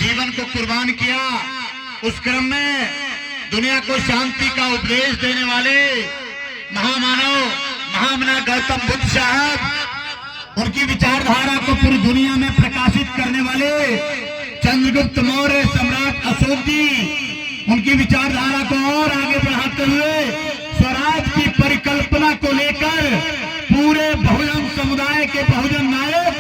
जीवन को कुर्बान किया। उस क्रम में दुनिया को शांति का उपदेश देने वाले महामानव महामना गौतम बुद्ध साहब, उनकी विचारधारा को पूरी दुनिया में प्रकाशित करने वाले चंद्रगुप्त मौर्य सम्राट अशोक जी, उनकी विचारधारा को और आगे बढ़ाते हुए स्वराज की परिकल्पना को लेकर पूरे बहुजन समुदाय के बहुजन नायक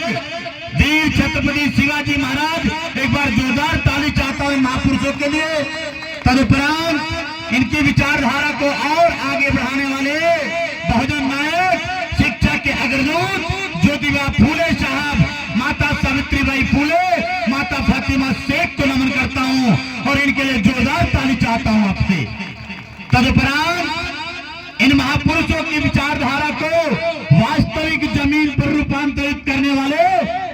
वीर छत्रपति शिवाजी महाराज, एक बार जोरदार ताली चाहता हूं महापुरुषों के लिए। तदुपरांत इनकी विचारधारा को और आगे बढ़ाने वाले बहुजन नायक, शिक्षा के अग्रदूत ज्योतिबा फूले साहब, माता सावित्रीबाई फूले, माता फातिमा शेख को नमन करता हूं और इनके लिए जोरदार ताली चाहता हूं आपसे। तदुपरांत इन महापुरुषों की विचारधारा को वास्तविक जमीन पर रूपांतरित करने वाले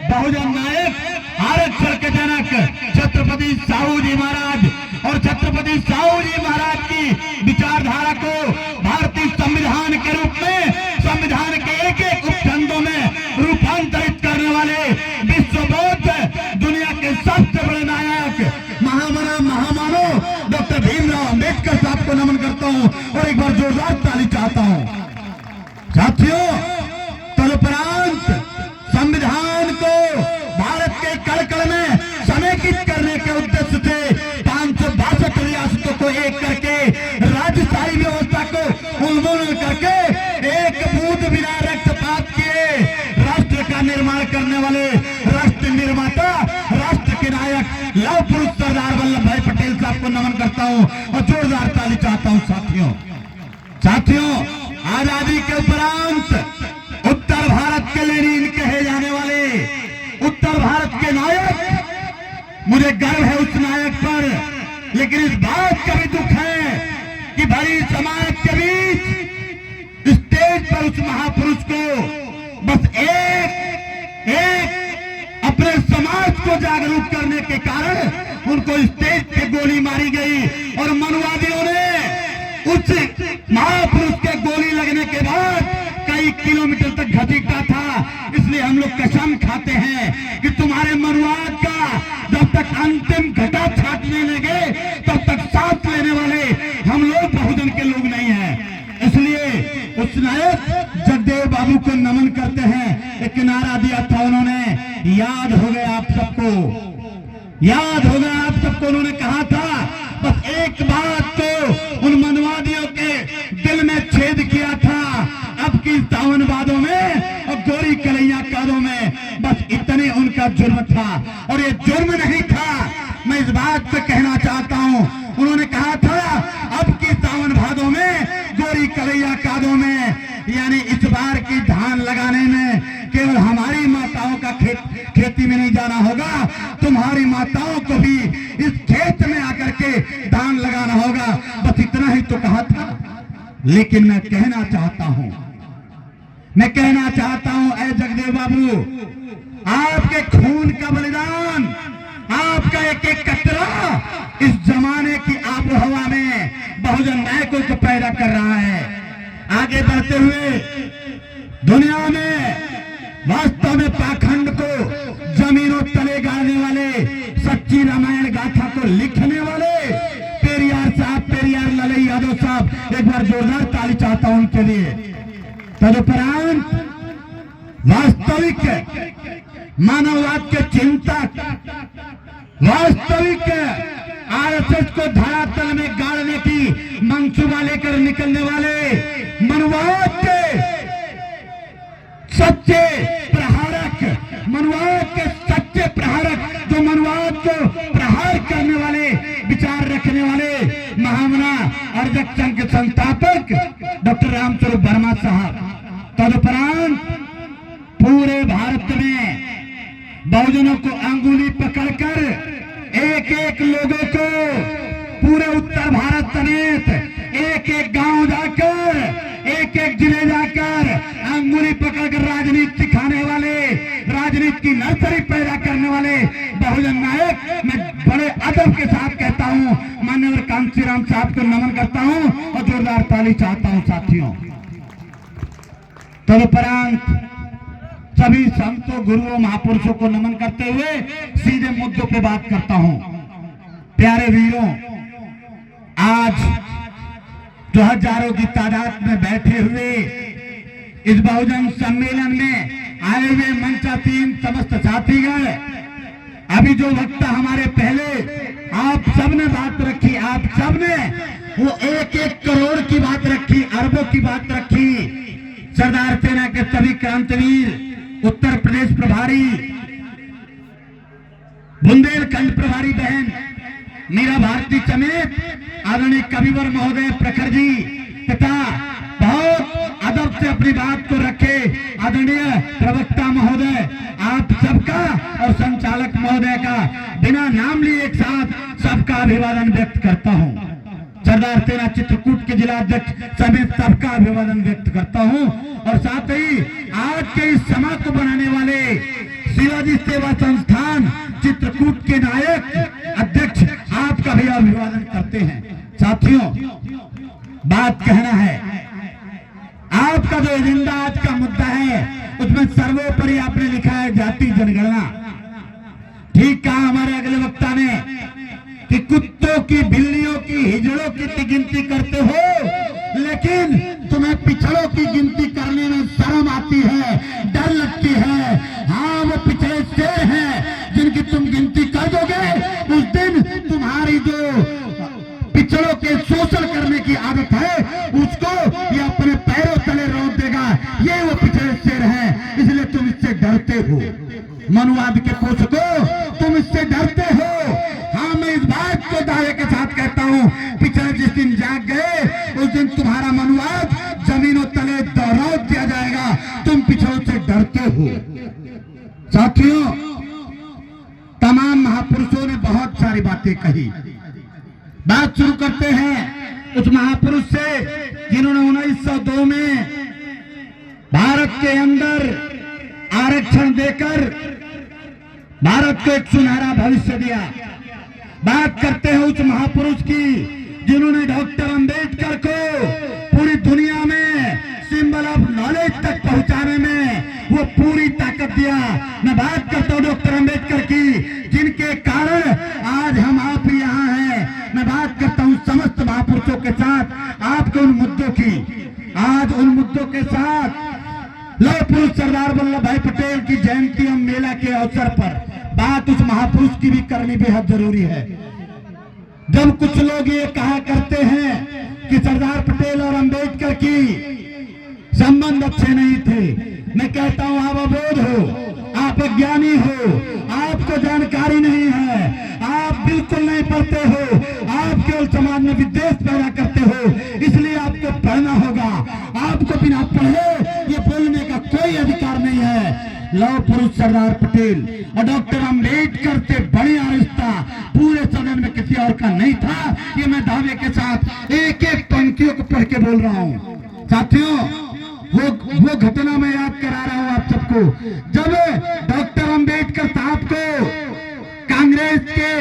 बहुजन नायक, आरक्षण के जनक छत्रपति साहू जी महाराज और छत्रपति साहू जी महाराज की विचारधारा को भारतीय संविधान के रूप में, संविधान के एक एक उपखंडों में रूपांतरित करने वाले विश्व बौद्ध दुनिया के सबसे बड़े नायक महामानव डॉक्टर भीमराव अम्बेडकर साहब को नमन करता हूं और एक बार जोरदार ताली चाहता हूं। साथियों, तदुपरांत संविधान को भारत के कड़ में समेकित करने के उद्देश्य से 562 रियासतों को एक करके राजशाही व्यवस्था को उन्मूलन करके एक बूंद बिना रक्तपात किए राष्ट्र का निर्माण करने वाले राष्ट्र निर्माता, राष्ट्र के नायक लौह पुरुष सरदार वल्लभ भाई पटेल साहब को नमन करता हूं और जोरदार ताली चाहता हूं। साथियों, आजादी के उपरांत उत्तर भारत के लेनिन कहे जाने वाले उत्तर भारत के नायक, मुझे गर्व है उस नायक पर, लेकिन इस बात का भी दुख है कि भरी समाज के बीच स्टेज पर उस महापुरुष को बस एक अपने समाज को जागरूक करने के कारण उनको स्टेज पे गोली मारी गई और मनुवादियों ने उस महापुरुष के गोली लगने के बाद कई किलोमीटर तक घसीटा था। इसलिए हम लोग कसम खाते हैं कि तुम्हारे मनुवाद का जब तक अंतिम घटा छाटने लगे तब तक साथ लेने वाले हम लोग बहुजन के लोग नहीं हैं। इसलिए उस नायक जगदेव बाबू को नमन करते हैं। एक नारा दिया था उन्होंने, याद हो गया आप सबको, याद हो गया आप सबको। उन्होंने कहा था बस एक बात तो उन मनवादियों के दिल में छेद किया था, अब की सावनवादों में और गोरी कलैया कादों में, बस इतने उनका जुर्म था। और ये जुर्म नहीं था, मैं इस बात पे कहना चाहता हूं, उन्होंने कहा था अब की सावन भादों में, गोरी कलैया कादों में, यानी इस बार की धान लगाने में केवल हमारी माताओं का खेती में नहीं जाना होगा, तुम्हारी माताओं को भी इस खेत में आकर के धान लगाना होगा। बस इतना ही तो कहा था। लेकिन मैं कहना चाहता हूं ऐ जगदेव बाबू, आपके खून का बलिदान, आपका एक एक कतरा इस जमाने की आबो हवा में बहुजन नायकों को पैदा कर रहा है। आगे बढ़ते हुए दुनिया में वास्तव में पाखंड को जमीनों तले गाड़ने वाले, सच्ची रामायण गाथा को लिखने वाले पेरियार साहब, पेरियार ललई यादव साहब, एक बार जोरदार ताली चाहता हूं उनके लिए। तदुपरांत वास्तविक मानववाद के चिंतक, वास्तविक आरएसएस को धरातल में गाड़ने की मंसूबा लेकर निकलने वाले मनुवाद के सच्चे प्रहारक, मनुवाद के सच्चे प्रहारक, जो मनुवाद को प्रहार करने वाले, विचार रखने वाले महामना अर्जक संघ के संस्थापक डॉक्टर रामस्वरूप वर्मा साहब। तदुपरांत पूरे भारत में बहुजनों को अंगुली पकड़कर एक एक लोगों को पूरे उत्तर भारत समेत एक एक गांव जाकर, एक एक जिले जाकर अंगुली पकड़कर राजनीति सिखाने वाले, राजनीति की नर्सरी पैदा करने वाले बहुजन नायक, मैं बड़े अदब के साथ कहता हूं, माननीय कांशीराम साहब को नमन करता हूं और जोरदार ताली चाहता हूं। साथियों, तदुपरांत सभी संतों, गुरुओं, महापुरुषों को नमन करते हुए सीधे मुद्दों पे बात करता हूं। प्यारे वीरों, आज जो हजारों की तादाद में बैठे हुए इस बहुजन सम्मेलन में आए हुए मंचासीन समस्त साथीगण, अभी जो वक्ता हमारे पहले आप सबने बात रखी, आप सबने वो 1-1 करोड़ की बात रखी, अरबों की बात रखी। सरदार सेना के सभी क्रांतिवीर, उत्तर प्रदेश प्रभारी, बुंदेलखंड प्रभारी बहन मीरा भारती समेत आदरणीय कविवर महोदय प्रखर जी तथा बहुत अदब से अपनी बात को रखे आदरणीय प्रवक्ता महोदय, आप सबका और संचालक महोदय का बिना नाम लिए एक साथ सबका अभिवादन व्यक्त करता हूं। सरदार सेना चित्रकूट के जिला अध्यक्ष समेत सबका अभिवादन व्यक्त करता हूं और साथ ही आज के इस सभा को बनाने वाले शिवाजी सेवा संस्थान चित्रकूट के नायक अध्यक्ष आपका भी अभिवादन करते हैं। साथियों, बात कहना है, आपका जो एजेंडा आज का मुद्दा है उसमें सर्वोपरि आपने लिखा है जाति जनगणना। ठीक कहा हमारे अगले वक्ता ने कि कुत्तों की, बिल्लियों की, हिजड़ों की गिनती करते हो, लेकिन तुम्हें पिछड़ों की गिनती करने में शर्म आती है, डर लगती है। हाँ, वो पिछड़े शेर हैं जिनकी तुम गिनती कर दोगे, उस दिन तुम्हारी जो पिछड़ों के शोषण करने की आदत है उसको ये अपने पैरों तले रोक देगा। ये वो पिछड़े शेर हैं, इसलिए तुम इससे डरते हो। मनुवाद के पोषकों, तुम इससे डरते हो। हाँ, मैं इस बात को दावे के साथ कहता हूँ, पिछड़े जिस दिन जाग गए उस दिन तुम्हारा मनुवाद जमीनों तले दोहरा दिया जाएगा। तुम पिछड़ों से डरते हो। साथियों, तमाम महापुरुषों ने बहुत सारी बातें कही। बात शुरू करते हैं उस महापुरुष से जिन्होंने 1902 में भारत के अंदर आरक्षण देकर भारत को एक सुनहरा भविष्य दिया। बात करते हैं उस महापुरुष की जिन्होंने डॉक्टर अंबेडकर को पूरी दुनिया में सिंबल ऑफ नॉलेज तक पहुंचाने में वो पूरी ताकत दिया। मैं बात करता हूं डॉक्टर अंबेडकर की, जिनके कारण आज हम आप यहाँ हैं। मैं बात करता हूं समस्त महापुरुषों के साथ आपके उन मुद्दों की। आज उन मुद्दों के साथ लौह पुरुष सरदार वल्लभ भाई पटेल की जयंती एवं मेला के अवसर पर बात उस महापुरुष की भी करनी बेहद जरूरी है। जब कुछ लोग ये कहा करते हैं कि सरदार पटेल और अंबेडकर की संबंध अच्छे नहीं थे, मैं कहता हूं आप अबोध हो, आप अज्ञानी हो, आपको जानकारी नहीं है, आप बिल्कुल नहीं पढ़ते हो, आप केवल समाज में विद्वेष पैदा करते हो, इसलिए आपको पढ़ना होगा। आपको बिना पढ़े ये बोलने का कोई अधिकार नहीं है। लौह पुरुष सरदार पटेल और डॉक्टर अंबेडकर से बढ़िया रिश्ता पूरे सदन में किसी और का नहीं था। ये मैं दावे के साथ एक एक पंक्तियों को पढ़ के बोल रहा हूँ। साथियों, वो घटना मैं याद करा रहा हूँ आप सबको, जब डॉक्टर अंबेडकर साहब को कांग्रेस के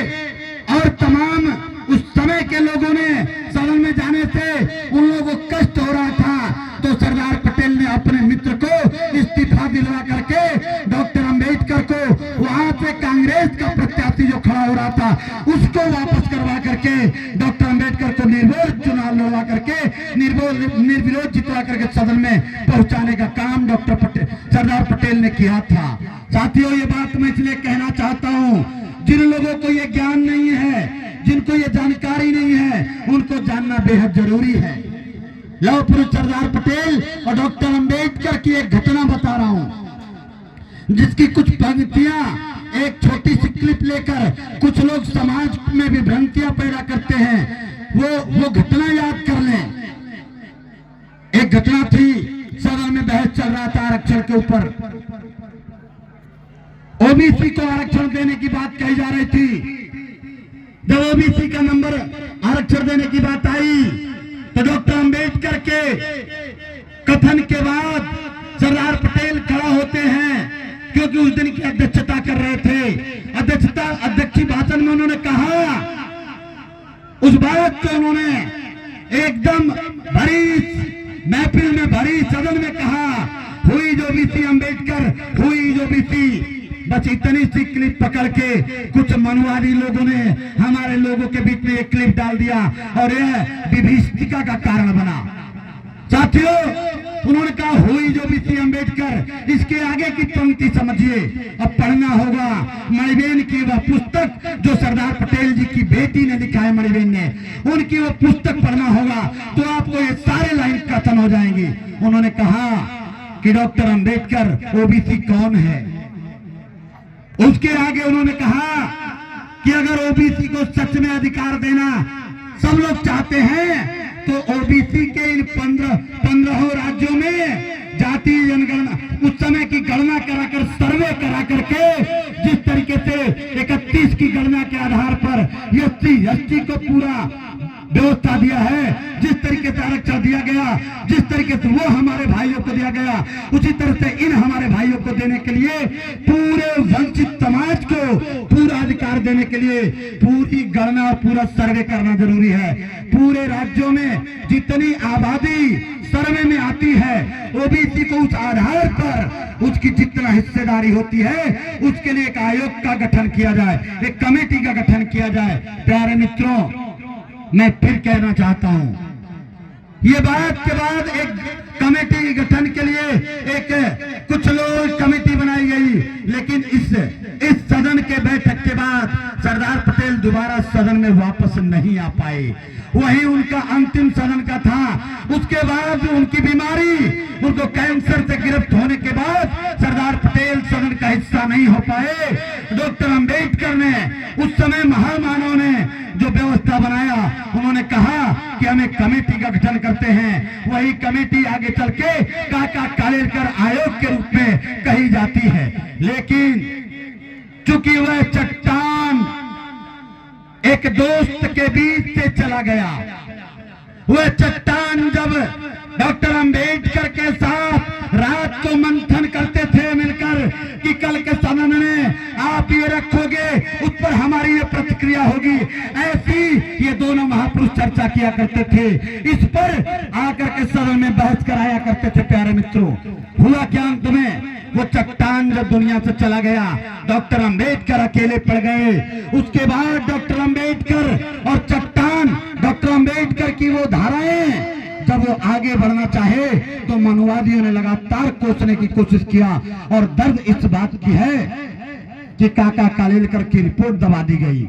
और तमाम उस समय के लोगों ने सदन में जाने से उन लोगों को कष्ट हो रहा था, तो सरदार पटेल ने अपने मित्र को इस्तीफा दिलवा करके डॉक्टर अंबेडकर को वहां से कांग्रेस का प्रत्याशी जो खड़ा हो रहा था उसको वापस करवा करके डॉक्टर अंबेडकर को निर्विरोध चुनाव लड़वा करके निर्विरोध जितवा करके सदन में पहुंचाने का काम सरदार पटेल ने किया था। साथियों, ये बात मैं इसलिए कहना चाहता हूँ, जिन लोगों को ये ज्ञान नहीं है, जिनको ये जानकारी नहीं है, उनको जानना बेहद जरूरी है। लौह पुरुष सरदार पटेल और डॉक्टर अंबेडकर की एक घटना बता रहा हूं, जिसकी कुछ पंक्तियां, एक छोटी सी क्लिप लेकर कुछ लोग समाज में भी भ्रांतियां पैदा करते हैं। वो घटना याद कर लें। एक घटना थी, सदन में बहस चल रहा था आरक्षण के ऊपर। ओबीसी को आरक्षण देने की बात कही जा रही थी। जब ओबीसी का नंबर आरक्षण देने की बात आई तो डॉक्टर अंबेडकर के कथन के बाद सरदार पटेल खड़ा होते हैं, क्योंकि उस दिन की अध्यक्षता कर रहे थे। अध्यक्षीय भाषण में उन्होंने कहा, उस बात को उन्होंने एकदम भरी महफिल में, भरी सदन में कहा हुई जो बीसी अम्बेडकर, हुई जो बीसी। बस इतनी सी क्लिप पकड़ के कुछ मनुवादी लोगों ने हमारे लोगों के बीच में एक क्लिप डाल दिया और यह विभीषिका का कारण बना। साथियों, उन्होंने कहा हुई जो बीसी अम्बेडकर, इसके आगे की पंक्ति समझिए। अब पढ़ना होगा मणिबेन की वह पुस्तक जो सरदार पटेल जी की बेटी ने लिखा है, मणिबेन ने, उनकी वो पुस्तक पढ़ना होगा तो आपको ये सारे लाइन खत्म हो जाएंगी। उन्होंने कहा कि डॉक्टर अम्बेडकर ओबीसी कौन है। उसके आगे उन्होंने कहा कि अगर ओबीसी को सच में अधिकार देना सब लोग चाहते हैं तो ओबीसी के इन 15 राज्यों में जातीय जनगणना, उस समय की गणना कराकर, सर्वे करा करके, जिस तरीके से 31 की गणना के आधार पर SC को पूरा व्यवस्था दिया है, जिस तरीके से आरक्षण दिया गया, जिस तरीके से वो हमारे भाइयों को दिया गया, उसी तरह से इन हमारे भाइयों को देने के लिए, पूरे वंचित समाज को पूरा अधिकार देने के लिए पूरी गणना, पूरा सर्वे करना जरूरी है। पूरे राज्यों में जितनी आबादी सर्वे में आती है, ओबीसी को उस आधार पर उसकी जितना हिस्सेदारी होती है, उसके लिए एक आयोग का गठन किया जाए, एक कमेटी का गठन किया जाए। प्यारे मित्रों, मैं फिर कहना चाहता हूं, ये बात के बाद एक कमेटी गठन के लिए एक कुछ लोग कमेटी बनाई गई, लेकिन इस सदन के बैठक के बाद सरदार पटेल दोबारा सदन में वापस नहीं आ पाए। वही उनका अंतिम सदन का था। उसके बाद उनकी बीमारी, उनको कैंसर से गिरफ्त होने के बाद सरदार पटेल सदन का हिस्सा नहीं हो पाए। डॉक्टर अम्बेडकर ने, उस समय महामानव ने जो व्यवस्था बनाया, उन्होंने कहा कि हमें कमेटी का गठन करते हैं। वही कमेटी आगे चल के काका कालेलकर आयोग के रूप में कही जाती है। लेकिन चूंकि वह चट्टान एक दोस्त के बीच से चला गया, वह चट्टान जब डॉक्टर अम्बेडकर के साथ रात को मंथन करते थे मिलकर कि कल के सदन में आप ये रखोगे, उस पर हमारी ये प्रतिक्रिया होगी, ऐसी ये दोनों महापुरुष चर्चा किया करते थे। इस पर आकर के सदन में बहस कराया करते थे। प्यारे मित्रों, हुआ क्या अंत में? वो चट्टान जब दुनिया से चला गया, डॉक्टर अम्बेडकर अकेले पड़ गए। उसके बाद डॉक्टर अम्बेडकर और चट्टान, डॉक्टर अम्बेडकर की वो धाराएं जब वो आगे बढ़ना चाहे तो मनुवादियों ने लगातार कोसने की कोशिश किया। और दर्द इस बात की है कि काका कालेलकर की रिपोर्ट दबा दी गई।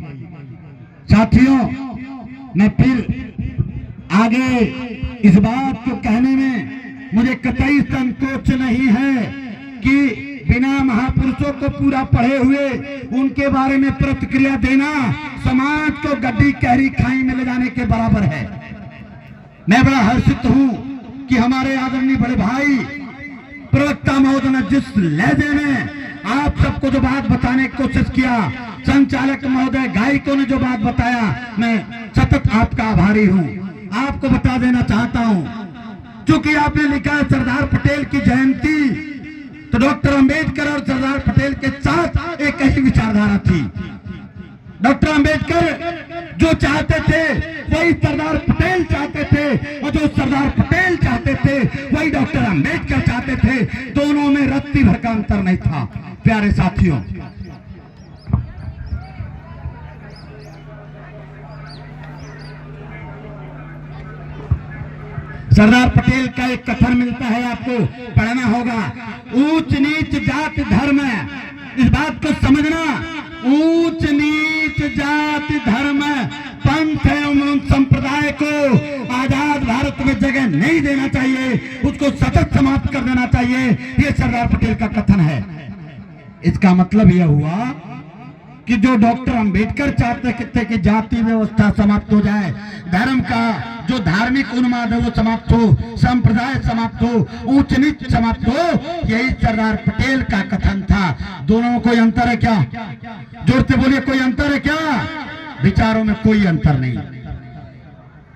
साथियों, मैं फिर आगे इस बात को कहने में मुझे कतई संकोच नहीं है कि बिना महापुरुषों को पूरा पढ़े हुए उनके बारे में प्रतिक्रिया देना समाज को गड्डी कहरी खाई में ले जाने के बराबर है। मैं बड़ा हर्षित हूं कि हमारे आदरणीय बड़े भाई प्रवक्ता महोदय ने जिस लहजे में आप सबको जो बात बताने की कोशिश किया, संचालक महोदय गायकों ने जो बात बताया, मैं सतत आपका आभारी हूं। आपको बता देना चाहता हूं, क्योंकि आपने लिखा है सरदार पटेल की जयंती, तो डॉक्टर अम्बेडकर और सरदार पटेल के साथ एक ही विचारधारा थी। डॉक्टर अम्बेडकर जो चाहते थे वही सरदार पटेल चाहते थे, और जो सरदार पटेल चाहते थे वही डॉक्टर अम्बेडकर चाहते थे। दोनों में रत्ती भर का अंतर नहीं था। प्यारे साथियों, सरदार पटेल का एक कथन मिलता है, आपको पढ़ना होगा। ऊंच नीच जाति धर्म, इस बात को समझना, ऊंच नीच जाति धर्म पंथ एवं संप्रदाय को आजाद भारत में जगह नहीं देना चाहिए, उसको सतत समाप्त कर देना चाहिए। ये सरदार पटेल का कथन है। इसका मतलब यह हुआ कि जो डॉक्टर अम्बेडकर चाहते थे कि जाति व्यवस्था समाप्त हो जाए, धर्म का जो धार्मिक उन्माद है वो समाप्त हो, संप्रदाय समाप्त हो, ऊंच नीच समाप्त हो, यही सरदार पटेल का कथन था। दोनों में कोई अंतर है क्या? जोर से बोलिए, कोई अंतर है क्या? विचारों में कोई अंतर नहीं।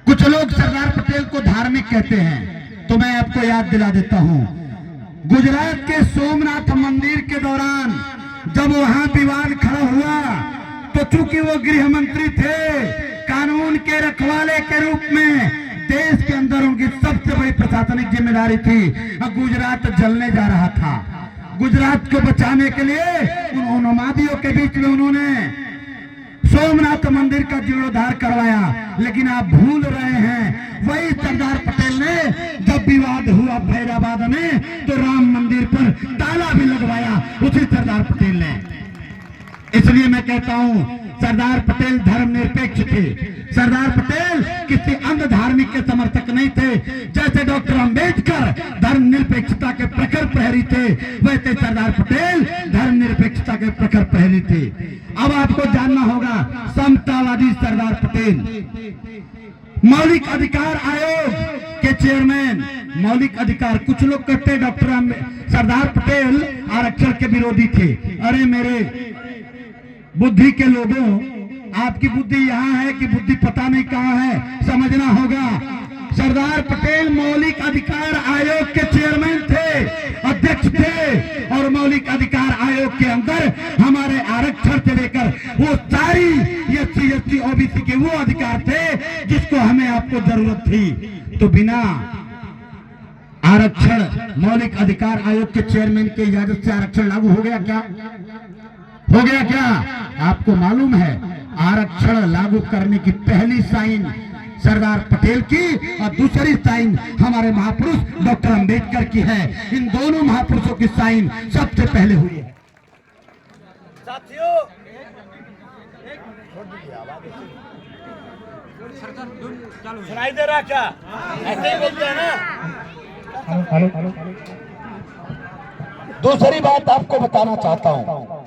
कुछ लोग सरदार पटेल को धार्मिक कहते हैं, तो मैं आपको याद दिला देता हूं, गुजरात के सोमनाथ मंदिर के दौरान जब वहां विवाद खड़ा हुआ, तो चूंकि वो गृह मंत्री थे, कानून के रखवाले के रूप में देश के अंदर उनकी सबसे बड़ी प्रशासनिक जिम्मेदारी थी। गुजरात जलने जा रहा था। गुजरात को बचाने के लिए उन उन्मादियों के बीच में उन्होंने सोमनाथ मंदिर का जीर्णोद्धार करवाया। लेकिन आप भूल रहे हैं, वही सरदार पटेल ने जब विवाद हुआ फैजाबाद में तो राम मंदिर पर ताला भी लगवाया, उसी सरदार पटेल ने। इसलिए मैं कहता हूं सरदार पटेल धर्मनिरपेक्ष थे। सरदार पटेल किसी अंध धार्मिक के समर्थक नहीं थे। जैसे डॉक्टर अंबेडकर धर्मनिरपेक्षता के प्रखर प्रहरी थे, वैसे सरदार पटेल धर्मनिरपेक्षता के प्रखर प्रहरी थे। अब आपको जानना होगा, समतावादी सरदार पटेल मौलिक अधिकार आयोग के चेयरमैन। मौलिक अधिकार, कुछ लोग कहते हैं डॉक्टर सरदार पटेल आरक्षण के विरोधी थे। अरे मेरे बुद्धि के लोगों, आपकी बुद्धि यहाँ है कि बुद्धि पता नहीं कहाँ है, समझना होगा। सरदार पटेल मौलिक अधिकार आयोग के चेयरमैन थे, अध्यक्ष थे, और मौलिक अधिकार आयोग के अंदर हमारे आरक्षण से लेकर वो सारी SC ST OBC के वो अधिकार थे जिसको हमें आपको जरूरत थी। तो बिना आरक्षण मौलिक अधिकार आयोग के चेयरमैन के इजाजत से आरक्षण लागू हो गया क्या? हो गया क्या? आपको मालूम है, आरक्षण लागू करने की पहली साइन सरदार पटेल की और दूसरी साइन हमारे महापुरुष डॉक्टर अंबेडकर की है। इन दोनों महापुरुषों की साइन सबसे पहले हुई है। साथियों, सुनाई दे रहा क्या? ऐसे ही बोलते हैं ना। दूसरी बात आपको बताना चाहता हूं,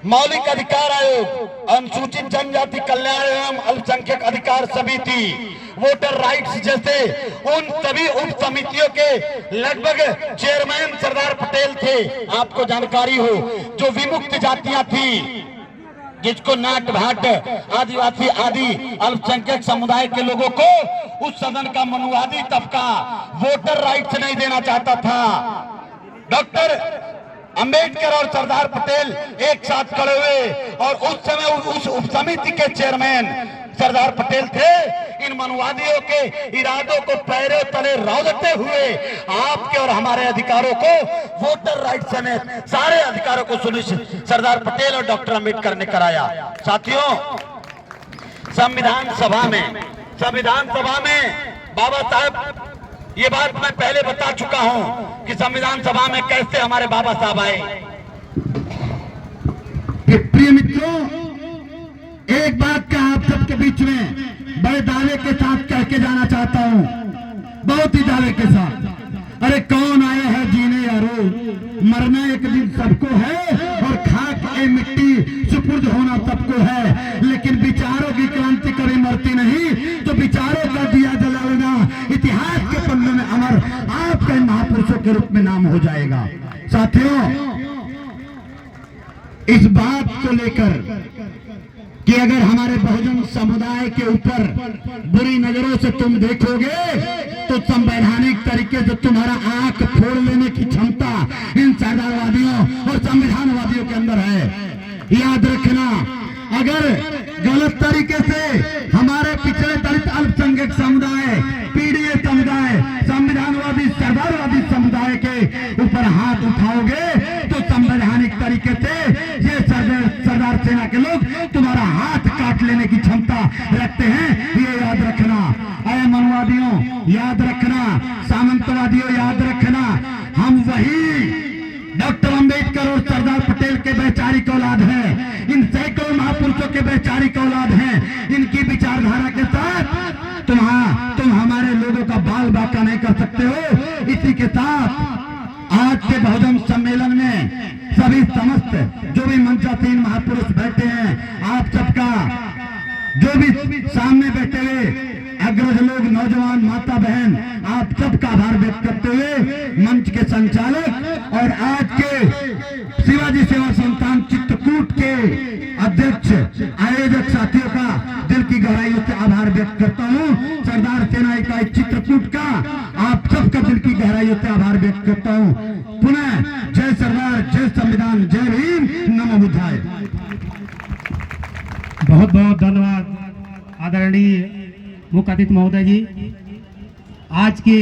मौलिक अधिकार आयोग, अनुसूचित जनजाति कल्याण एवं अल्पसंख्यक अधिकार समिति, वोटर राइट्स जैसे उन सभी उप समितियों के लगभग चेयरमैन सरदार पटेल थे। आपको जानकारी हो, जो विमुक्त जातियां थी, जिसको नाट भाट आदिवासी आदि अल्पसंख्यक समुदाय के लोगों को उस सदन का मनुवादी तबका वोटर राइट्स नहीं देना चाहता था। डॉक्टर अंबेडकर और सरदार पटेल एक साथ खड़े हुए और उस समय उस उपसमिति के चेयरमैन सरदार पटेल थे। इन मनुवादियों के इरादों को पैरों तले रौंदते हुए आपके और हमारे अधिकारों को, वोटर राइट समेत सारे अधिकारों को सुनिश्चित सरदार पटेल और डॉक्टर अंबेडकर ने कराया। साथियों, संविधान सभा में बाबा साहब, ये बात मैं पहले बता चुका हूं कि संविधान सभा में कैसे हमारे बाबा साहब आए। प्रिय मित्रों, एक बात का आप सबके बीच में बड़े दावे के साथ कह के जाना चाहता हूं, बहुत ही दावे के साथ। अरे कौन आया है जीने यारो, मरना एक दिन सबको है और खाक ए मिट्टी सुपुर्द होना सबको है। लेकिन विचारों की क्रांति कभी मरती नहीं, तो विचारों का दिया जला लेना इतिहास के पन्ने में अमर आपके महापुरुषों के रूप में नाम हो जाएगा। साथियों, इस बात को लेकर कि अगर हमारे बहुजन समुदाय के ऊपर बुरी नजरों से तुम देखोगे तो संवैधानिक तरीके से तुम्हारा आंख फोड़ लेने की क्षमता इन सरदारवादियों और संविधानवादियों के अंदर है। याद रखना, अगर गलत तरीके से हमारे पिछड़े दलित अल्पसंख्यक समुदाय, पीडीए समुदाय, संविधानवादी सरदारवादी समुदाय के ऊपर हाथ उठाओगे तो संवैधानिक तरीके से ये सरदार सेना के लोग तुम्हारा हाथ काट लेने की क्षमता रखते हैं। ये याद रखना। अरे मनवादियों याद रखना, सामंतवादियों याद रखना, हम वही डॉक्टर अंबेडकर और सरदार पटेल के वैचारिक औलाद हैं। इन सैकड़ों महापुरुषों के वैचारिक औलाद हैं। इनकी विचारधारा के साथ तुम हमारे लोगों का बाल बाका नहीं कर सकते हो। इसी के साथ आज के बहुजन सम्मेलन में सभी समस्त जो भी मंचासीन महापुरुष बैठे हैं, आप सबका, जो भी सामने बैठे हुए अग्रज लोग, नौजवान, माता बहन, आप सबका आभार व्यक्त करते हुए मंच के संचालक और आज के शिवाजी सेवा संस्थान चित्रकूट के अध्यक्ष आयोजक साथियों का दिल की गहराइयों से आभार व्यक्त करता हूं। सरदार सेना इकाई चित्रकूट का आप सबका दिल की गहराइयों से आभार व्यक्त करता हूं। पुनः जय सरदार, जय संविधान, जय भीम, नमो बुद्धाय। बहुत बहुत धन्यवाद आदरणीय मुख्य अतिथि महोदय जी, आज के